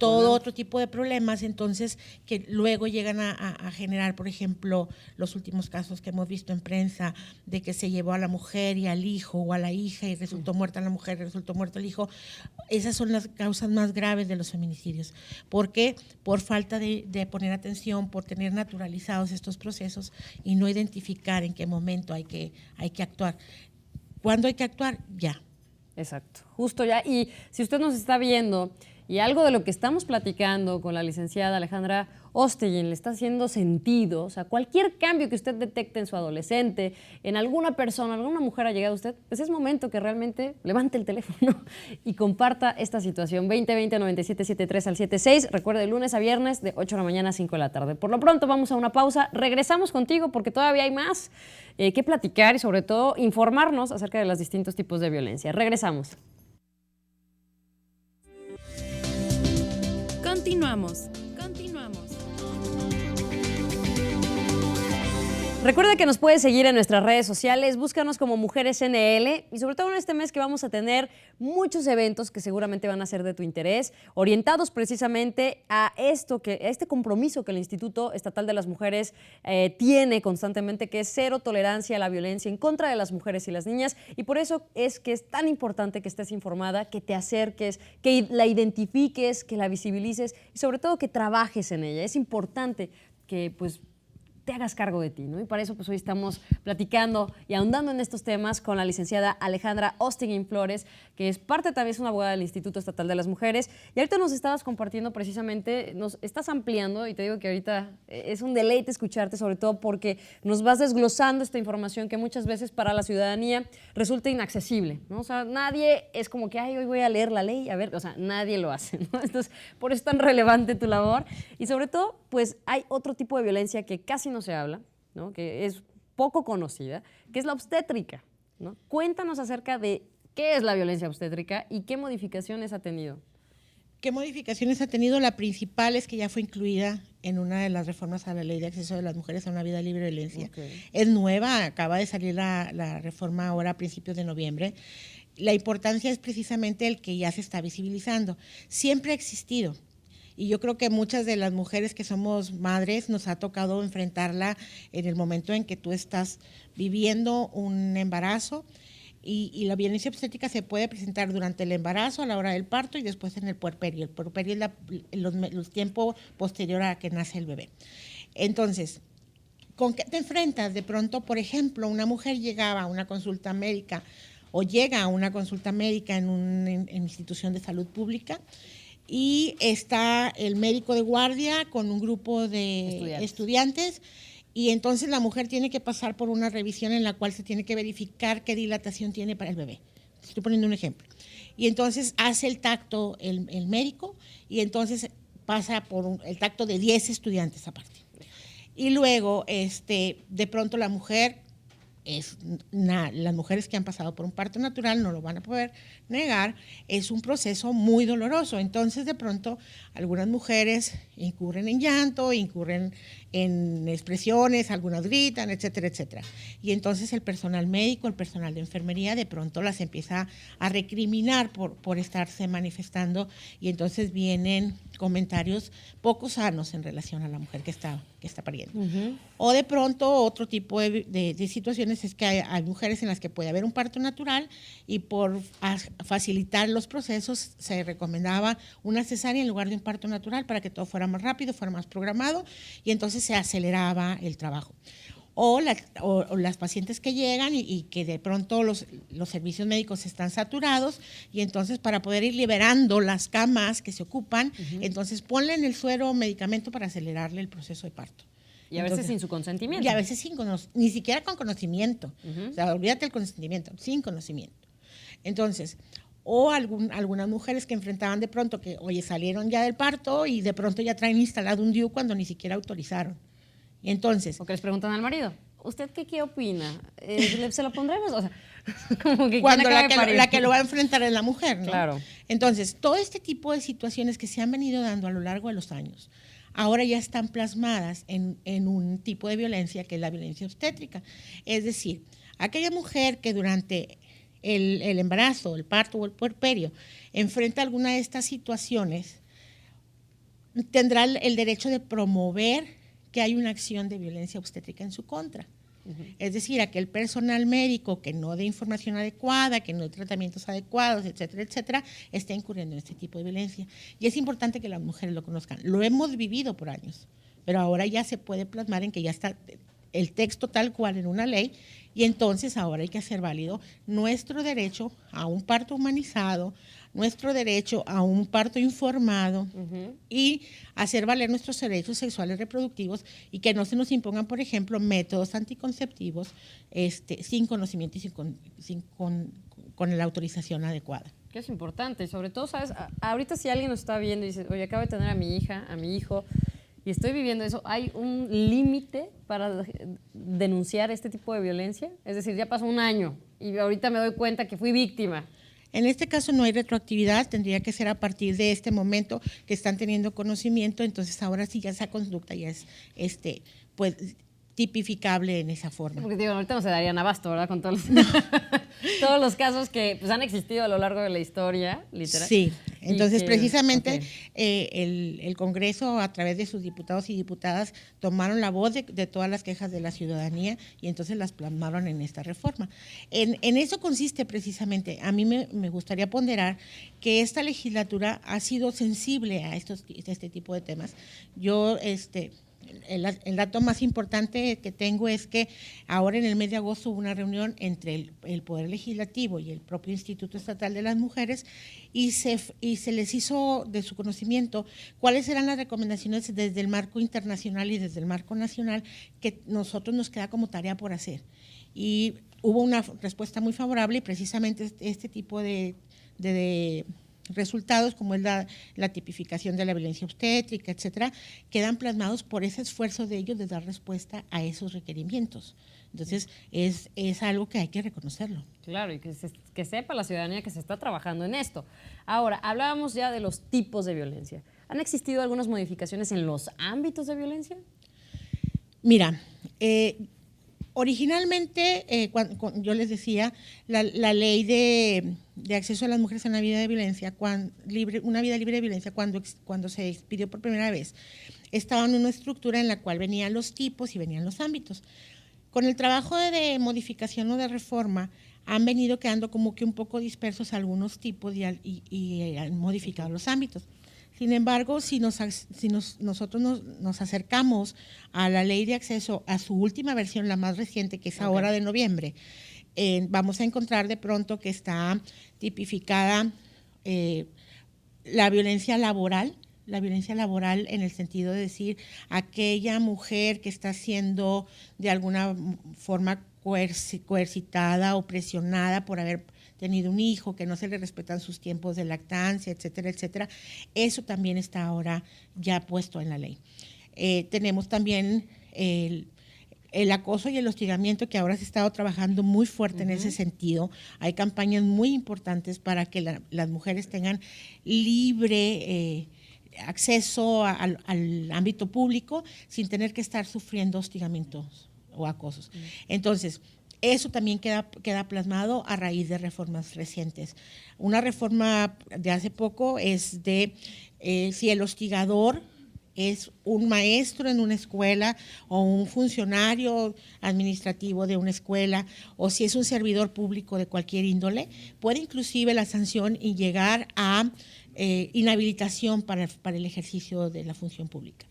otro tipo de problemas, entonces que luego llegan a generar, por ejemplo, los últimos casos que hemos visto en prensa de que se llevó a la mujer y al hijo o a la hija y resultó muerta la mujer y resultó muerto el hijo. Esas son las causas más graves de los feminicidios. ¿Por qué? Por falta de poner atención, por tener naturalizados estos procesos y no identificar en qué momento hay que actuar. ¿Cuándo hay que actuar? Ya. Exacto, justo ya. Y si usted nos está viendo y algo de lo que estamos platicando con la licenciada Alejandra Osteguín le está haciendo sentido, o sea, cualquier cambio que usted detecte en su adolescente, en alguna persona, alguna mujer ha llegado a usted, pues es momento que realmente levante el teléfono y comparta esta situación. 2020-9773 al 76. Recuerde, de lunes a viernes de 8 de la mañana a 5 de la tarde. Por lo pronto vamos a una pausa. Regresamos contigo porque todavía hay más que platicar y sobre todo informarnos acerca de los distintos tipos de violencia. Regresamos. Continuamos. Recuerda que nos puedes seguir en nuestras redes sociales, búscanos como Mujeres NL y sobre todo en este mes que vamos a tener muchos eventos que seguramente van a ser de tu interés, orientados precisamente a este compromiso que el Instituto Estatal de las Mujeres tiene constantemente, que es cero tolerancia a la violencia en contra de las mujeres y las niñas, y por eso es que es tan importante que estés informada, que te acerques, que la identifiques, que la visibilices y sobre todo que trabajes en ella. Es importante que pues te hagas cargo de ti, ¿no? Y para eso pues hoy estamos platicando y ahondando en estos temas con la licenciada Alejandra Osteguín Flores, que es también es una abogada del Instituto Estatal de las Mujeres. Y ahorita nos estabas compartiendo precisamente, nos estás ampliando y te digo que ahorita es un deleite escucharte, sobre todo porque nos vas desglosando esta información que muchas veces para la ciudadanía resulta inaccesible, ¿no? O sea, nadie es como que, ay, hoy voy a leer la ley, a ver, o sea, nadie lo hace, ¿no? Entonces, por eso es tan relevante tu labor. Y sobre todo, pues hay otro tipo de violencia que casi no se habla, ¿no? Que es poco conocida, que es la obstétrica, ¿no? Cuéntanos acerca de qué es la violencia obstétrica y qué modificaciones ha tenido. ¿Qué modificaciones ha tenido? La principal es que ya fue incluida en una de las reformas a la Ley de Acceso de las Mujeres a una Vida Libre de Violencia. Okay. Es nueva, acaba de salir la reforma ahora a principios de noviembre. La importancia es precisamente el que ya se está visibilizando. Siempre ha existido. Y yo creo que muchas de las mujeres que somos madres nos ha tocado enfrentarla en el momento en que tú estás viviendo un embarazo y la violencia obstétrica se puede presentar durante el embarazo, a la hora del parto y después en el puerperio. El puerperio es los tiempos posterior a que nace el bebé. Entonces, ¿Con qué te enfrentas? De pronto, por ejemplo, una mujer llegaba a una consulta médica o llega a una consulta médica en una institución de salud pública y está el médico de guardia con un grupo de estudiantes y entonces la mujer tiene que pasar por una revisión en la cual se tiene que verificar qué dilatación tiene para el bebé. Estoy poniendo un ejemplo. Y entonces hace el tacto el médico y entonces pasa por el tacto de 10 estudiantes aparte. Y luego, de pronto la mujer, las mujeres que han pasado por un parto natural no lo van a poder negar, es un proceso muy doloroso. Entonces, de pronto, algunas mujeres incurren en llanto, incurren en expresiones, algunas gritan, etcétera, etcétera. Y entonces el personal médico, el personal de enfermería, de pronto las empieza a recriminar por estarse manifestando y entonces vienen comentarios poco sanos en relación a la mujer que está pariendo. Uh-huh. O de pronto otro tipo de situaciones es que hay mujeres en las que puede haber un parto natural y por facilitar los procesos se recomendaba una cesárea en lugar de un parto natural para que todo fuera más rápido, fuera más programado y entonces se aceleraba el trabajo. O las pacientes que llegan y que de pronto los servicios médicos están saturados y entonces para poder ir liberando las camas que se ocupan, uh-huh, entonces ponle en el suero medicamento para acelerarle el proceso de parto. Y a veces sin su consentimiento. Y a veces ni siquiera con conocimiento. Uh-huh. O sea, olvídate el consentimiento, sin conocimiento. Entonces, o algunas mujeres que enfrentaban de pronto que, oye, salieron ya del parto y de pronto ya traen instalado un DIU cuando ni siquiera autorizaron. Y entonces... O que les preguntan al marido, ¿usted qué opina? ¿Se lo pondremos? O sea, como que cuando la que lo va a enfrentar es la mujer, ¿no? Claro. Entonces, todo este tipo de situaciones que se han venido dando a lo largo de los años, ahora ya están plasmadas en un tipo de violencia que es la violencia obstétrica. Es decir, aquella mujer que durante el embarazo, el parto o el puerperio enfrenta alguna de estas situaciones, tendrá el derecho de promover que hay una acción de violencia obstétrica en su contra. Uh-huh. Es decir, aquel personal médico que no dé información adecuada, que no dé tratamientos adecuados, etcétera, etcétera, está incurriendo en este tipo de violencia. Y es importante que las mujeres lo conozcan. Lo hemos vivido por años, pero ahora ya se puede plasmar en que ya está el texto tal cual en una ley y entonces ahora hay que hacer válido nuestro derecho a un parto humanizado, nuestro derecho a un parto informado, uh-huh, y hacer valer nuestros derechos sexuales reproductivos y que no se nos impongan, por ejemplo, métodos anticonceptivos sin conocimiento y con la autorización adecuada. Que es importante y sobre todo, ¿sabes? Ahorita si alguien nos está viendo y dice, oye, acabo de tener a mi hija, a mi hijo y estoy viviendo eso, ¿hay un límite para denunciar este tipo de violencia? Es decir, ya pasó un año y ahorita me doy cuenta que fui víctima. En este caso no hay retroactividad, tendría que ser a partir de este momento que están teniendo conocimiento, entonces ahora sí ya esa conducta ya es pues tipificable en esa forma. Porque digo, ahorita no se darían abasto, ¿verdad? Con todos todos los casos que pues, han existido a lo largo de la historia, literal. Sí, entonces precisamente el Congreso a través de sus diputados y diputadas tomaron la voz de todas las quejas de la ciudadanía y entonces las plasmaron en esta reforma. En eso consiste precisamente, a mí me gustaría ponderar que esta legislatura ha sido sensible a este tipo de temas. Yo, el dato más importante que tengo es que ahora en el mes de agosto hubo una reunión entre el Poder Legislativo y el propio Instituto Estatal de las Mujeres y se les hizo de su conocimiento cuáles eran las recomendaciones desde el marco internacional y desde el marco nacional que nosotros nos queda como tarea por hacer. Y hubo una respuesta muy favorable y precisamente este tipo de resultados como es la tipificación de la violencia obstétrica, etcétera, quedan plasmados por ese esfuerzo de ellos de dar respuesta a esos requerimientos. Entonces, es algo que hay que reconocerlo. Claro, y que sepa la ciudadanía que se está trabajando en esto. Ahora, hablábamos ya de los tipos de violencia. ¿Han existido algunas modificaciones en los ámbitos de violencia? Mira, originalmente, yo les decía, la ley de acceso a las mujeres a una vida de violencia, una vida libre de violencia, cuando se expidió por primera vez, estaba en una estructura en la cual venían los tipos y venían los ámbitos. Con el trabajo de modificación o de reforma, han venido quedando como que un poco dispersos algunos tipos y han modificado los ámbitos. Sin embargo, si nosotros nos acercamos a la ley de acceso, a su última versión, la más reciente, que es ahora de noviembre, vamos a encontrar de pronto que está tipificada la violencia laboral en el sentido de decir aquella mujer que está siendo de alguna forma coercitada o presionada por haber tenido un hijo, que no se le respetan sus tiempos de lactancia, etcétera, etcétera. Eso también está ahora ya puesto en la ley. Tenemos también el acoso y el hostigamiento, que ahora se ha estado trabajando muy fuerte en ese sentido. Hay campañas muy importantes para que las mujeres tengan libre acceso al ámbito público sin tener que estar sufriendo hostigamientos o acosos. Entonces, eso también queda plasmado a raíz de reformas recientes. Una reforma de hace poco es de si el hostigador es un maestro en una escuela o un funcionario administrativo de una escuela, o si es un servidor público de cualquier índole, puede inclusive la sanción y llegar a inhabilitación para el ejercicio de la función pública.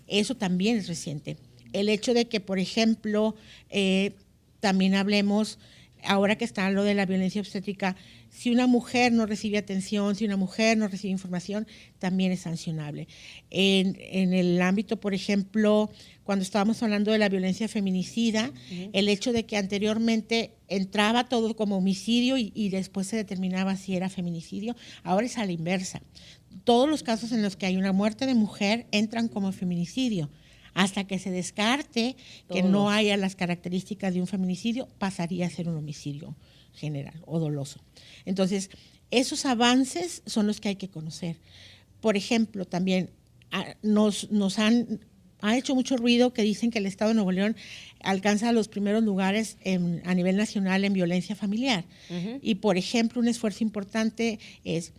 Eso también es reciente. El hecho de que, por ejemplo, también hablemos, ahora que está lo de la violencia obstétrica, si una mujer no recibe atención, si una mujer no recibe información, también es sancionable. En el ámbito, por ejemplo, cuando estábamos hablando de la violencia feminicida, el hecho de que anteriormente entraba todo como homicidio y después se determinaba si era feminicidio, ahora es a la inversa. Todos los casos en los que hay una muerte de mujer entran como feminicidio. Hasta que se descarte que no haya las características de un feminicidio, pasaría a ser un homicidio general o doloso. Entonces, esos avances son los que hay que conocer. Por ejemplo, también ha hecho mucho ruido que dicen que el Estado de Nuevo León alcanza los primeros lugares a nivel nacional en violencia familiar. Y, por ejemplo, un esfuerzo importante es...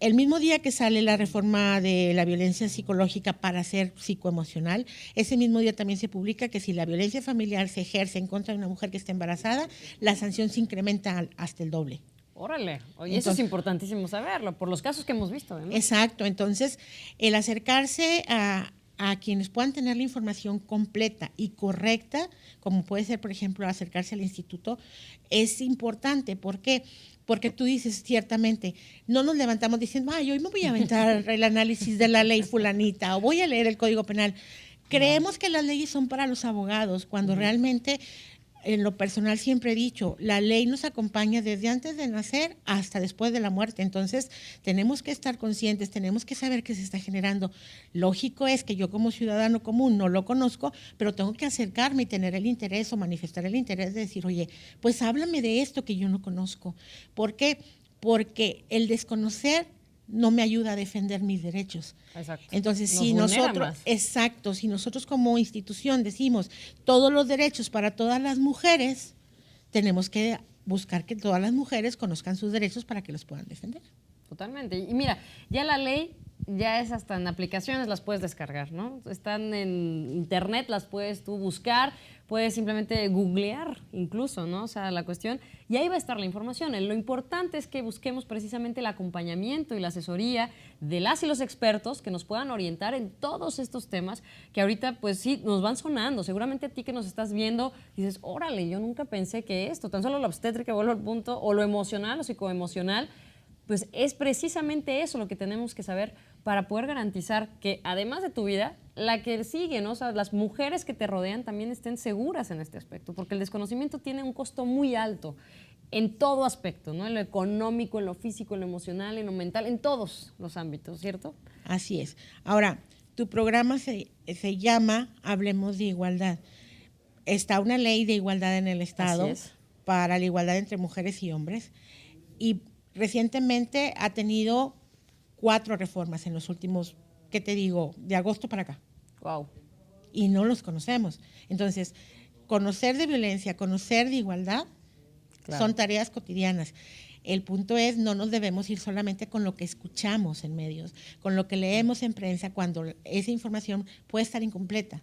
el mismo día que sale la reforma de la violencia psicológica para ser psicoemocional, ese mismo día también se publica que si la violencia familiar se ejerce en contra de una mujer que está embarazada, la sanción se incrementa hasta el doble. Órale, oye, eso es importantísimo saberlo, por los casos que hemos visto. ¿No? Exacto, entonces el acercarse a quienes puedan tener la información completa y correcta, como puede ser, por ejemplo, acercarse al instituto, es importante. ¿Por qué? Porque tú dices, ciertamente, no nos levantamos diciendo, ay, hoy me voy a aventar el análisis de la ley fulanita o voy a leer el Código Penal. Creemos que las leyes son para los abogados, cuando realmente, en lo personal siempre he dicho, la ley nos acompaña desde antes de nacer hasta después de la muerte. Entonces, tenemos que estar conscientes, tenemos que saber qué se está generando. Lógico es que yo como ciudadano común no lo conozco, pero tengo que acercarme y tener el interés o manifestar el interés de decir, oye, pues háblame de esto que yo no conozco. ¿Por qué? Porque el desconocer no me ayuda a defender mis derechos. Exacto. Entonces, si nosotros como institución decimos todos los derechos para todas las mujeres, tenemos que buscar que todas las mujeres conozcan sus derechos para que los puedan defender. Totalmente. Y mira, ya la ley ya es hasta en aplicaciones, las puedes descargar, ¿no? Están en internet, las puedes tú buscar, puedes simplemente googlear incluso, ¿no? O sea, la cuestión, y ahí va a estar la información. Lo importante es que busquemos precisamente el acompañamiento y la asesoría de las y los expertos que nos puedan orientar en todos estos temas que ahorita, pues sí, nos van sonando. Seguramente a ti que nos estás viendo, dices, órale, yo nunca pensé que esto, tan solo la obstétrica, vuelvo al punto, o lo emocional o psicoemocional, pues es precisamente eso lo que tenemos que saber para poder garantizar que, además de tu vida, la que sigue, ¿no? O sea, las mujeres que te rodean también estén seguras en este aspecto, porque el desconocimiento tiene un costo muy alto en todo aspecto, ¿no? En lo económico, en lo físico, en lo emocional, en lo mental, en todos los ámbitos, ¿cierto? Así es. Ahora, tu programa se llama Hablemos de Igualdad. Está una ley de igualdad en el Estado para la igualdad entre mujeres y hombres, y recientemente ha tenido 4 reformas en los últimos, ¿qué te digo?, de agosto para acá. Wow. Y no los conocemos. Entonces, conocer de violencia, conocer de igualdad, son tareas cotidianas. El punto es, no nos debemos ir solamente con lo que escuchamos en medios, con lo que leemos en prensa, cuando esa información puede estar incompleta.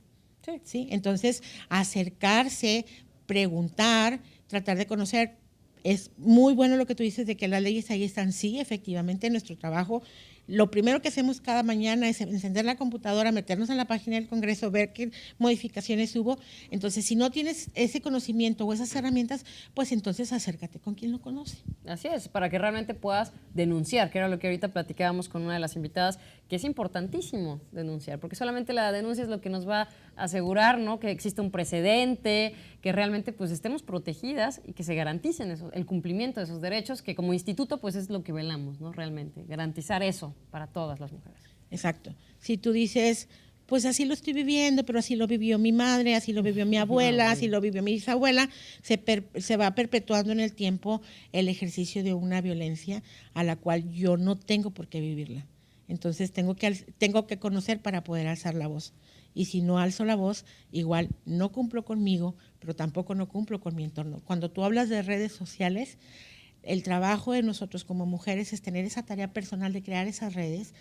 ¿Sí? Entonces, acercarse, preguntar, tratar de conocer. Es muy bueno lo que tú dices de que las leyes ahí están. Sí, efectivamente, nuestro trabajo lo primero que hacemos cada mañana es encender la computadora, meternos en la página del Congreso, ver qué modificaciones hubo. Entonces, si no tienes ese conocimiento o esas herramientas, pues entonces acércate con quien lo conoce. Así es, para que realmente puedas denunciar, que era lo que ahorita platicábamos con una de las invitadas, que es importantísimo denunciar, porque solamente la denuncia es lo que nos va a asegurar, ¿no?, que existe un precedente, que realmente pues estemos protegidas y que se garanticen eso, el cumplimiento de esos derechos, que como instituto pues es lo que velamos, ¿no?, realmente, garantizar eso para todas las mujeres. Exacto. Si tú dices, pues así lo estoy viviendo, pero así lo vivió mi madre, así lo vivió mi abuela, así lo vivió mi bisabuela, se va perpetuando en el tiempo el ejercicio de una violencia a la cual yo no tengo por qué vivirla. Entonces tengo que conocer para poder alzar la voz. Y si no alzo la voz, igual no cumplo conmigo, pero tampoco no cumplo con mi entorno. Cuando tú hablas de redes sociales, el trabajo de nosotros como mujeres es tener esa tarea personal de crear esas redes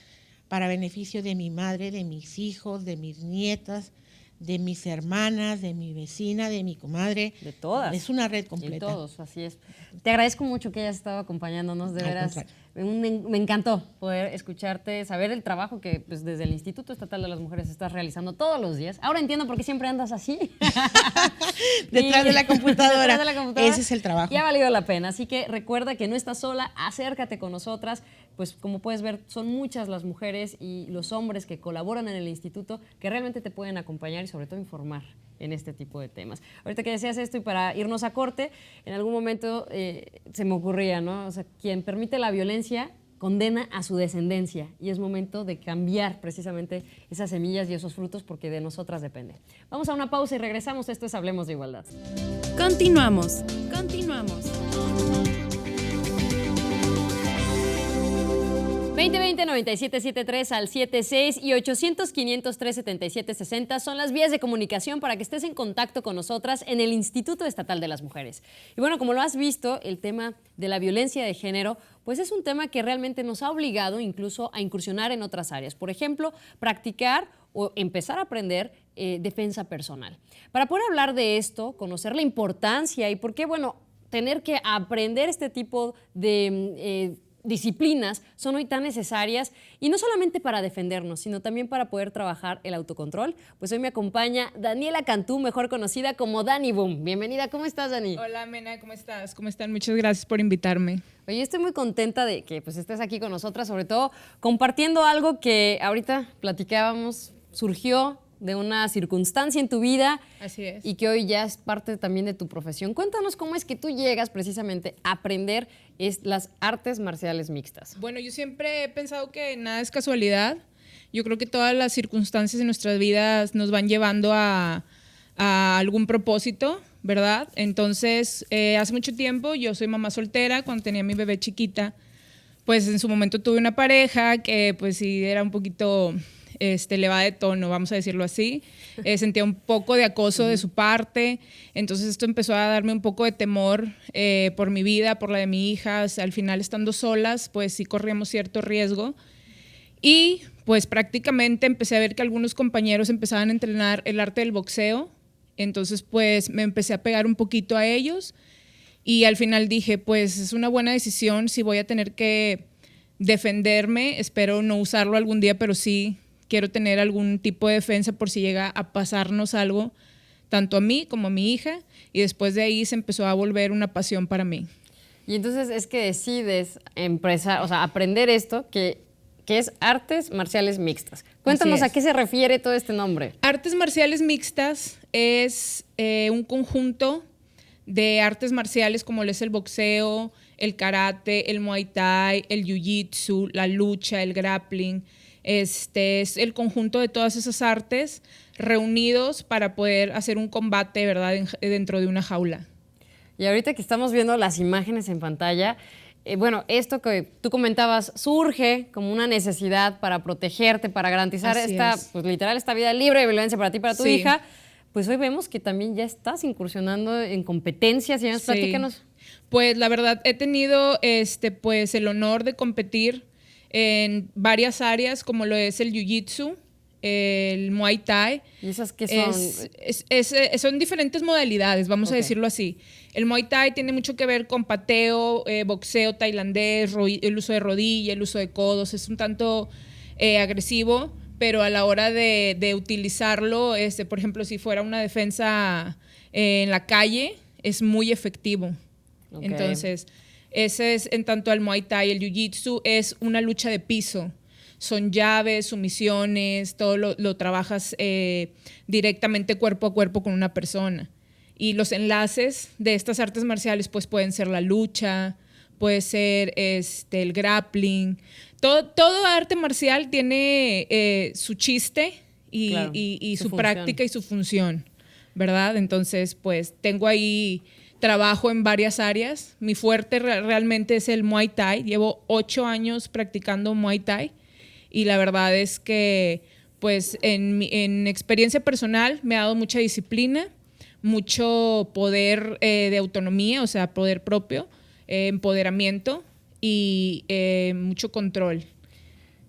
para beneficio de mi madre, de mis hijos, de mis nietas, de mis hermanas, de mi vecina, de mi comadre. De todas. Es una red completa. De todos, así es. Te agradezco mucho que hayas estado acompañándonos, de veras. Me encantó poder escucharte, saber el trabajo que pues, desde el Instituto Estatal de las Mujeres estás realizando todos los días. Ahora entiendo por qué siempre andas así. Detrás de la computadora. Detrás de la computadora. Ese es el trabajo. Y ha valido la pena. Así que recuerda que no estás sola, acércate con nosotras. Pues como puedes ver, son muchas las mujeres y los hombres que colaboran en el instituto que realmente te pueden acompañar y sobre todo informar en este tipo de temas. Ahorita que decías esto y para irnos a corte, en algún momento se me ocurría, ¿no? O sea, quien permite la violencia condena a su descendencia y es momento de cambiar precisamente esas semillas y esos frutos porque de nosotras depende. Vamos a una pausa y regresamos. Esto es Hablemos de Igualdad. Continuamos. 2020-9773 al 76 y 800-503-7760 son las vías de comunicación para que estés en contacto con nosotras en el Instituto Estatal de las Mujeres. Y bueno, como lo has visto, el tema de la violencia de género, pues es un tema que realmente nos ha obligado incluso a incursionar en otras áreas. Por ejemplo, practicar o empezar a aprender defensa personal. Para poder hablar de esto, conocer la importancia y por qué, bueno, tener que aprender este tipo de disciplinas son hoy tan necesarias y no solamente para defendernos, sino también para poder trabajar el autocontrol. Pues hoy me acompaña Daniela Cantú, mejor conocida como Dani Boom. Bienvenida, ¿cómo estás, Dani? Hola, Mena, ¿cómo estás? ¿Cómo están? Muchas gracias por invitarme. Oye, estoy muy contenta de que pues, estés aquí con nosotras, sobre todo compartiendo algo que ahorita platicábamos, surgió de una circunstancia en tu vida. Así es. Y que hoy ya es parte también de tu profesión. Cuéntanos cómo es que tú llegas precisamente a aprender las artes marciales mixtas. Bueno, yo siempre he pensado que nada es casualidad. Yo creo que todas las circunstancias en nuestras vidas nos van llevando a algún propósito, ¿verdad? Entonces, hace mucho tiempo, yo soy mamá soltera, cuando tenía mi bebé chiquita, pues en su momento tuve una pareja que pues sí era un poquito elevada de tono, vamos a decirlo así. Sentía un poco de acoso de su parte, entonces esto empezó a darme un poco de temor por mi vida, por la de mi hija. O sea, al final, estando solas, pues sí corríamos cierto riesgo. Y pues prácticamente empecé a ver que algunos compañeros empezaban a entrenar el arte del boxeo, entonces pues me empecé a pegar un poquito a ellos y al final dije, pues es una buena decisión, si voy a tener que defenderme, espero no usarlo algún día, pero sí quiero tener algún tipo de defensa por si llega a pasarnos algo, tanto a mí como a mi hija, y después de ahí se empezó a volver una pasión para mí. Y entonces es que decides aprender esto, que es artes marciales mixtas. Cuéntanos a qué se refiere todo este nombre. Artes marciales mixtas es un conjunto de artes marciales como lo es el boxeo, el karate, el muay thai, el jiu-jitsu, la lucha, el grappling. Es el conjunto de todas esas artes reunidos para poder hacer un combate, ¿verdad?, dentro de una jaula. Y ahorita que estamos viendo las imágenes en pantalla, bueno, esto que tú comentabas surge como una necesidad para protegerte, para garantizar pues literal, esta vida libre de violencia para ti y para tu hija. Pues hoy vemos que también ya estás incursionando en competencias. Y platícanos. Pues la verdad, he tenido pues el honor de competir en varias áreas, como lo es el jiu-jitsu, el Muay Thai. ¿Y esas qué son? Son diferentes modalidades, vamos a decirlo así. El Muay Thai tiene mucho que ver con pateo, boxeo tailandés, el uso de rodilla, el uso de codos. Es un tanto agresivo, pero a la hora de utilizarlo, por ejemplo, si fuera una defensa en la calle, es muy efectivo. Okay. Entonces, ese es en tanto al Muay Thai. El Jiu-Jitsu es una lucha de piso. Son llaves, sumisiones, todo lo trabajas directamente cuerpo a cuerpo con una persona. Y los enlaces de estas artes marciales pues pueden ser la lucha, puede ser el grappling. Todo arte marcial tiene su chiste y, claro, y su práctica y su función, ¿verdad? Entonces, pues tengo ahí trabajo en varias áreas. Mi fuerte realmente es el Muay Thai. Llevo 8 años practicando Muay Thai. Y la verdad es que, pues, en experiencia personal me ha dado mucha disciplina, mucho poder de autonomía, o sea, poder propio, empoderamiento y mucho control.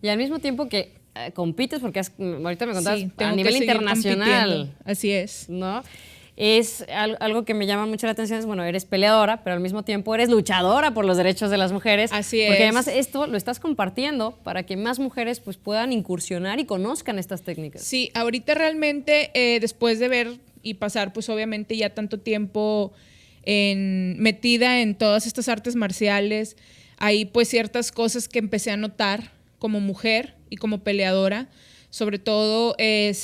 Y al mismo tiempo que compites, porque ahorita me contabas a tengo nivel que seguir internacional. compitiendo. Así es. ¿No? Es algo que me llama mucho la atención, es, bueno, eres peleadora, pero al mismo tiempo eres luchadora por los derechos de las mujeres. Así es. Porque además esto lo estás compartiendo para que más mujeres pues, puedan incursionar y conozcan estas técnicas. Sí, ahorita realmente, después de ver y pasar, pues obviamente ya tanto tiempo metida en todas estas artes marciales, hay pues ciertas cosas que empecé a notar como mujer y como peleadora. Sobre todo que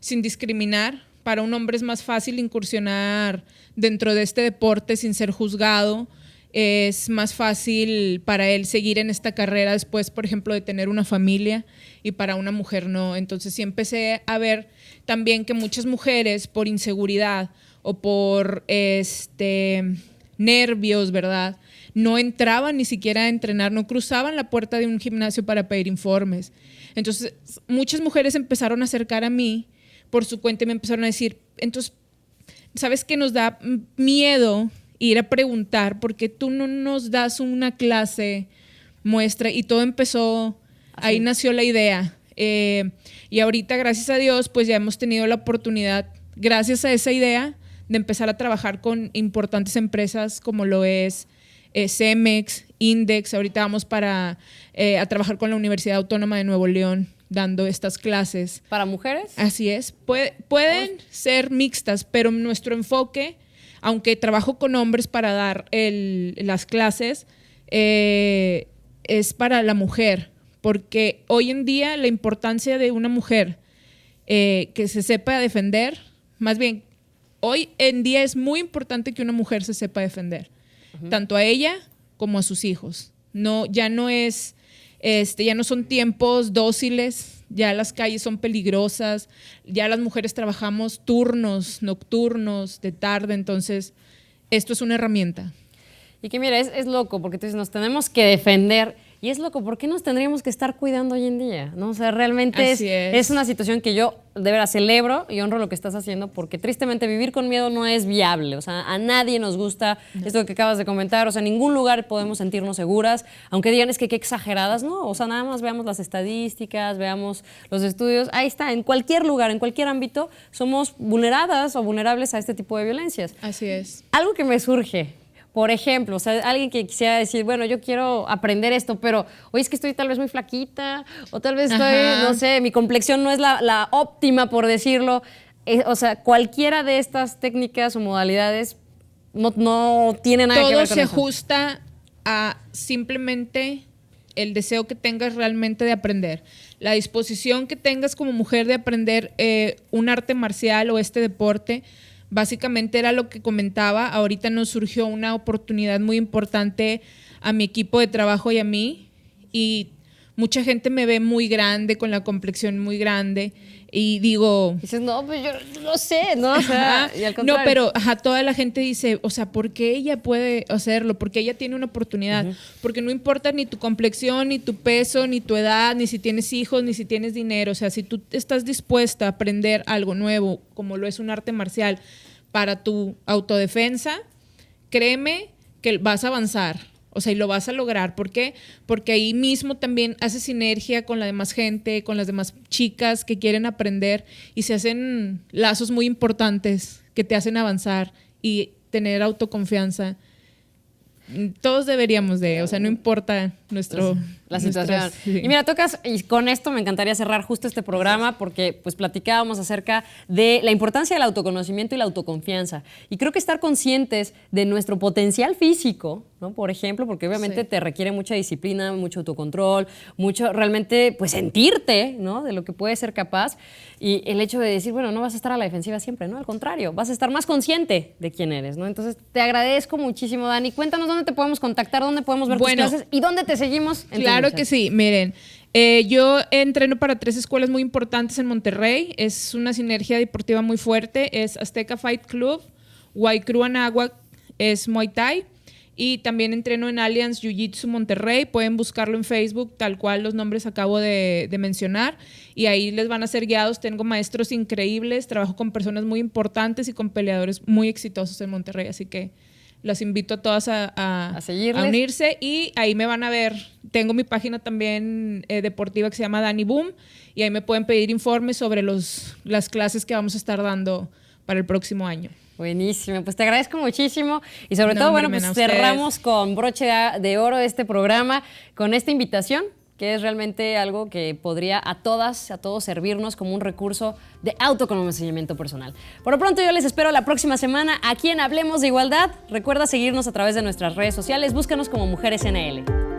sin discriminar, para un hombre es más fácil incursionar dentro de este deporte sin ser juzgado. Es más fácil para él seguir en esta carrera después, por ejemplo, de tener una familia, y para una mujer no. Entonces sí empecé a ver también que muchas mujeres por inseguridad o por nervios, ¿verdad?, no entraban ni siquiera a entrenar, no cruzaban la puerta de un gimnasio para pedir informes. Entonces, muchas mujeres empezaron a acercar a mí por su cuenta y me empezaron a decir, entonces, ¿sabes qué nos da miedo ir a preguntar? ¿Por qué tú no nos das una clase muestra? Y todo empezó, ahí nació la idea. Y ahorita, gracias a Dios, pues ya hemos tenido la oportunidad, gracias a esa idea, de empezar a trabajar con importantes empresas como lo es Cemex, Index. Ahorita vamos a trabajar con la Universidad Autónoma de Nuevo León dando estas clases. ¿Para mujeres? Así es. Pueden ser mixtas, pero nuestro enfoque, aunque trabajo con hombres para dar las clases, es para la mujer, porque hoy en día la importancia de una mujer que se sepa defender, más bien, hoy en día es muy importante que una mujer se sepa defender. Tanto a ella como a sus hijos. Ya no son tiempos dóciles, ya las calles son peligrosas, ya las mujeres trabajamos turnos nocturnos, de tarde, entonces esto es una herramienta. Y que mira, es loco, porque tú dices, nos tenemos que defender. Y es loco, ¿por qué nos tendríamos que estar cuidando hoy en día? ¿No? O sea, realmente es una situación que yo de veras celebro y honro lo que estás haciendo, porque tristemente vivir con miedo no es viable. O sea, a nadie nos gusta esto que acabas de comentar. O sea, en ningún lugar podemos sentirnos seguras, aunque digan es que qué exageradas, ¿no? O sea, nada más veamos las estadísticas, veamos los estudios. Ahí está, en cualquier lugar, en cualquier ámbito, somos vulneradas o vulnerables a este tipo de violencias. Así es. Algo que me surge. Por ejemplo, o sea, alguien que quisiera decir, bueno, yo quiero aprender esto, pero hoy es que estoy tal vez muy flaquita, o tal vez estoy, no sé, mi complexión no es la óptima, por decirlo. O sea, cualquiera de estas técnicas o modalidades no tiene nada que ver con eso. Todo se ajusta a simplemente el deseo que tengas realmente de aprender, la disposición que tengas como mujer de aprender un arte marcial o este deporte. Básicamente era lo que comentaba. Ahorita nos surgió una oportunidad muy importante a mi equipo de trabajo y a mí, y mucha gente me ve muy grande, con la complexión muy grande, y digo... Dices, no, pues yo no sé, ¿no? O sea, y al contrario. No, pero toda la gente dice, o sea, ¿por qué ella puede hacerlo? Porque ella tiene una oportunidad. Porque no importa ni tu complexión, ni tu peso, ni tu edad, ni si tienes hijos, ni si tienes dinero. O sea, si tú estás dispuesta a aprender algo nuevo, como lo es un arte marcial, para tu autodefensa, créeme que vas a avanzar. O sea, y lo vas a lograr. ¿Por qué? Porque ahí mismo también haces sinergia con la demás gente, con las demás chicas que quieren aprender y se hacen lazos muy importantes que te hacen avanzar y tener autoconfianza. Todos deberíamos de, o sea, no importa la situación. Sí. Y mira, tocas, y con esto me encantaría cerrar justo este programa porque pues platicábamos acerca de la importancia del autoconocimiento y la autoconfianza. Y creo que estar conscientes de nuestro potencial físico, ¿no? Por ejemplo, porque obviamente te requiere mucha disciplina, mucho autocontrol, mucho realmente pues sentirte, ¿no? De lo que puedes ser capaz. Y el hecho de decir, bueno, no vas a estar a la defensiva siempre, ¿no? Al contrario, vas a estar más consciente de quién eres, ¿no? Entonces, te agradezco muchísimo, Dani. Cuéntanos dónde te podemos contactar, dónde podemos ver tus clases y dónde te seguimos. Claro que sí, miren. Yo entreno para 3 escuelas muy importantes en Monterrey. Es una sinergia deportiva muy fuerte. Es Azteca Fight Club, Waicru Anáhuac es Muay Thai. Y también entreno en Alliance Jiu-Jitsu Monterrey. Pueden buscarlo en Facebook, tal cual los nombres acabo de mencionar. Y ahí les van a ser guiados. Tengo maestros increíbles. Trabajo con personas muy importantes y con peleadores muy exitosos en Monterrey. Así que los invito a todas a unirse. Y ahí me van a ver. Tengo mi página también deportiva que se llama Dani Boom. Y ahí me pueden pedir informes sobre las clases que vamos a estar dando para el próximo año. Buenísimo, pues te agradezco muchísimo y sobre todo, bueno, pues cerramos con broche de oro este programa con esta invitación, que es realmente algo que podría a todos servirnos como un recurso de autoconocimiento personal. Por lo pronto yo les espero la próxima semana aquí en Hablemos de Igualdad. Recuerda seguirnos a través de nuestras redes sociales, búscanos como Mujeres NL.